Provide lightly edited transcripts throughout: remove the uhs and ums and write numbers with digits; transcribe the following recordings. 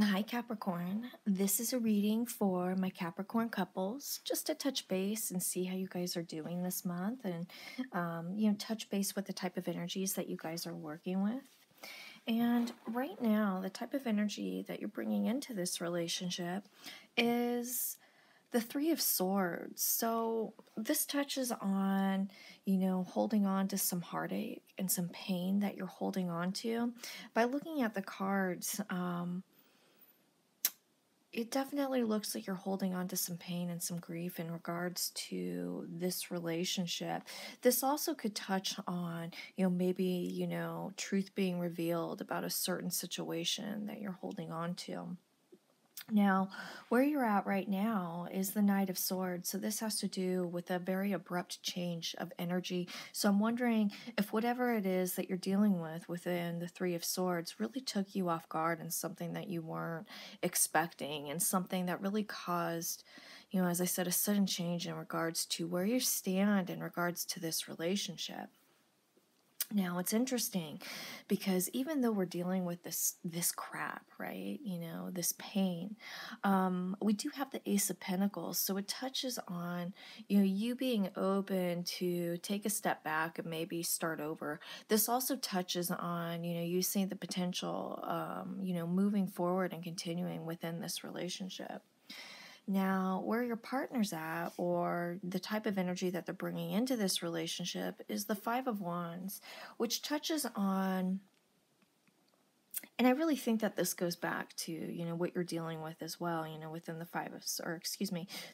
Hi Capricorn, this is a reading for my Capricorn couples, just to touch base and see how you guys are doing this month and, touch base with the type of energies that you guys are working with. And right now, the type of energy that you're bringing into this relationship is the Three of Swords. So this touches on, holding on to some heartache and some pain that you're holding on to. By looking at the cards, it definitely looks like you're holding on to some pain and some grief in regards to this relationship. This also could touch on, maybe, truth being revealed about a certain situation that you're holding on to. Now, where you're at right now is the Knight of Swords. So this has to do with a very abrupt change of energy. So I'm wondering if whatever it is that you're dealing with within the Three of Swords really took you off guard and something that you weren't expecting and something that really caused, as I said, a sudden change in regards to where you stand in regards to this relationship. Now, it's interesting because even though we're dealing with this crap, right, this pain, we do have the Ace of Pentacles, so it touches on, you being open to take a step back and maybe start over. This also touches on, you seeing the potential, moving forward and continuing within this relationship. Now, where your partner's at, or the type of energy that they're bringing into this relationship, is the Five of Wands, which touches on, and I really think that this goes back to, what you're dealing with as well, within the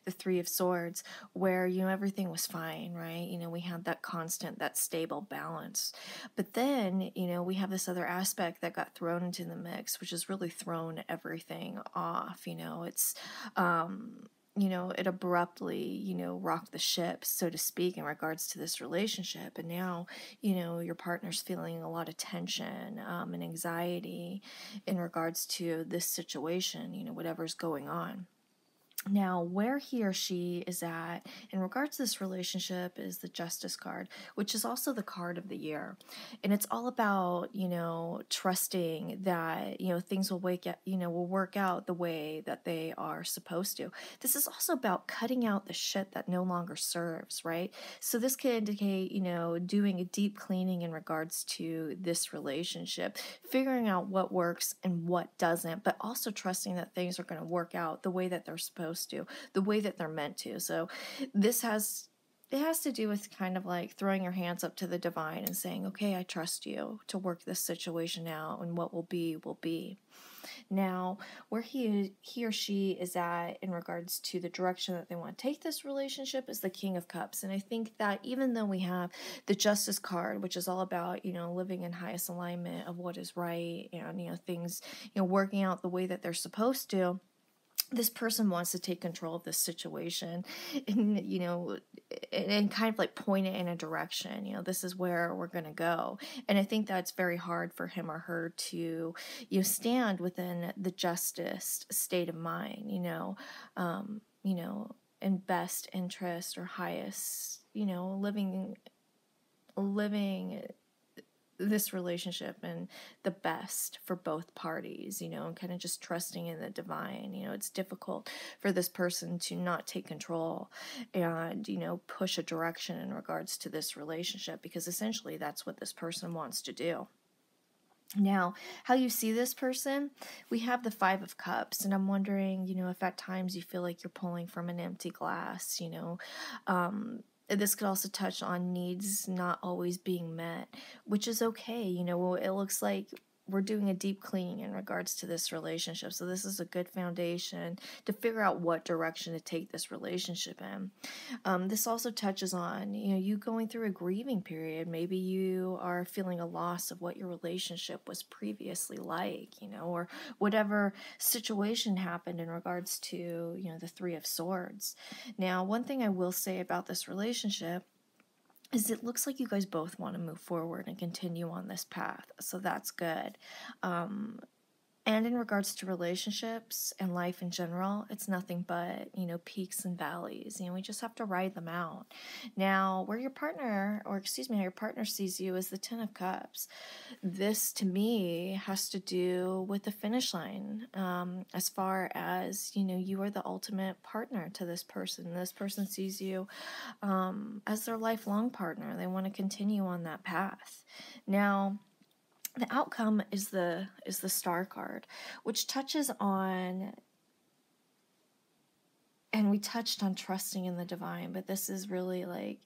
the Three of Swords, where, everything was fine, right? We had that constant, that stable balance. But then, we have this other aspect that got thrown into the mix, which has really thrown everything off. It abruptly, rocked the ship, so to speak, in regards to this relationship. And now, your partner's feeling a lot of tension and anxiety in regards to this situation, whatever's going on. Now, where he or she is at in regards to this relationship is the Justice card, which is also the card of the year. And it's all about, trusting that, things will work out the way that they are supposed to. This is also about cutting out the shit that no longer serves, right? So this could indicate, doing a deep cleaning in regards to this relationship, figuring out what works and what doesn't, but also trusting that things are going to work out the way that they're supposed to, the way that they're meant to. So it has to do with kind of like throwing your hands up to the divine and saying, okay, I trust you to work this situation out, and what will be will be. Now, where he or she is at in regards to the direction that they want to take this relationship is the King of Cups. And I think that even though we have the Justice card, which is all about, living in highest alignment of what is right, and, things, working out the way that they're supposed to, this person wants to take control of this situation and, and kind of like point it in a direction. This is where we're going to go. And I think that's very hard for him or her to, stand within the justice state of mind, in best interest or highest, living this relationship and the best for both parties, and kind of just trusting in the divine. It's difficult for this person to not take control and, push a direction in regards to this relationship, because essentially that's what this person wants to do. Now, how you see this person, we have the Five of Cups, and I'm wondering, if at times you feel like you're pulling from an empty glass, this could also touch on needs not always being met, which is okay. It looks like we're doing a deep cleaning in regards to this relationship. So this is a good foundation to figure out what direction to take this relationship in. This also touches on, you going through a grieving period. Maybe you are feeling a loss of what your relationship was previously like, or whatever situation happened in regards to, the Three of Swords. Now, one thing I will say about this relationship is it looks like you guys both want to move forward and continue on this path. So that's good. And And in regards to relationships and life in general, it's nothing but, peaks and valleys. We just have to ride them out. Now, where your partner, or excuse me, how your partner sees you is the Ten of Cups. This, to me, has to do with the finish line. As far as, you are the ultimate partner to this person. This person sees you as their lifelong partner. They want to continue on that path. Now, the outcome is the Star card, which touches on, and we touched on trusting in the divine, but this is really like,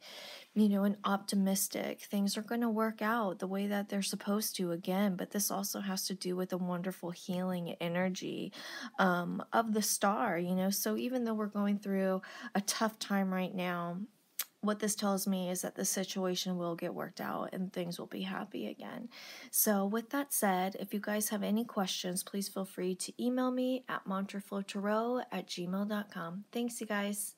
an optimistic, things are going to work out the way that they're supposed to again. But this also has to do with the wonderful healing energy of the star. So even though we're going through a tough time right now, what this tells me is that the situation will get worked out and things will be happy again. So with that said, if you guys have any questions, please feel free to email me at mantraflowtarot@gmail.com. Thanks, you guys.